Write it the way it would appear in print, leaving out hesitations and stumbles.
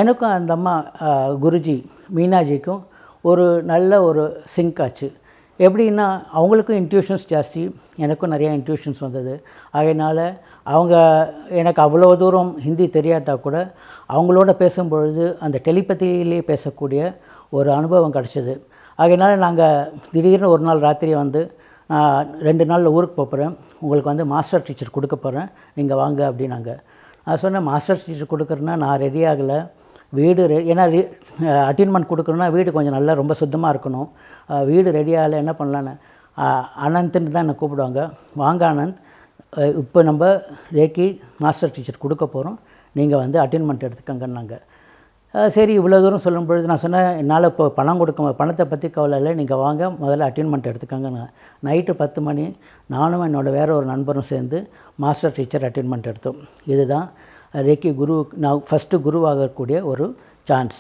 எனக்கும் அந்த அம்மா குருஜி மீனாஜிக்கும் ஒரு நல்ல ஒரு சிங்க் ஆச்சு. எப்படின்னா அவங்களுக்கும் இன்ட்யூஷன்ஸ் ஜாஸ்தி, எனக்கும் நிறையா இன்ட்யூஷன்ஸ் வந்தது. அதனால் அவங்க எனக்கு அவ்வளோ தூரம் ஹிந்தி தெரியாட்டால் கூட அவங்களோட பேசும்பொழுது அந்த டெலிபதியிலே பேசக்கூடிய ஒரு அனுபவம் கிடச்சிது. அதனால் நாங்கள் திடீர்னு ஒரு நாள் ராத்திரி வந்து, நான் 2 நாளில் ஊருக்கு போகிறேன், உங்களுக்கு வந்து மாஸ்டர் டீச்சர் கொடுக்க போகிறேன், நீங்கள் வாங்க அப்படின்னாங்க. நான் சொன்னேன், மாஸ்டர் டீச்சர் கொடுக்குறேன்னா நான் ரெடி ஆகலை, வீடு ஏன்னா அட்டெயின்மெண்ட் கொடுக்கணுன்னா வீடு கொஞ்சம் நல்லா ரொம்ப சுத்தமாக இருக்கணும், வீடு ரெடி ஆகலை, என்ன பண்ணலான்னு. அனந்த்ன்னு தான் என்னை கூப்பிடுவாங்க. வாங்க ஆனந்த், இப்போ நம்ம ரேக்கி மாஸ்டர் டீச்சர் கொடுக்க போகிறோம், நீங்கள் வந்து அட்டெயின்மெண்ட் எடுத்துக்கங்கன்னாங்க. சரி, இவ்வளோ தூரம் சொல்லும் பொழுது நான் சொன்னேன், என்னால் இப்போ பணத்தை பற்றி கவலை இல்லை, நீங்கள் வாங்க முதல்ல அட்டெயின்மெண்ட் எடுத்துக்கங்கன்னு. நைட்டு 10 மணி நானும் என்னோடய வேறு ஒரு நண்பரும் சேர்ந்து மாஸ்டர் டீச்சர் அட்டெயின்மெண்ட் எடுத்தோம். இதுதான் ரேக்கி குரு, நான் ஃபஸ்ட்டு குருவாகக்கூடிய ஒரு சான்ஸ்.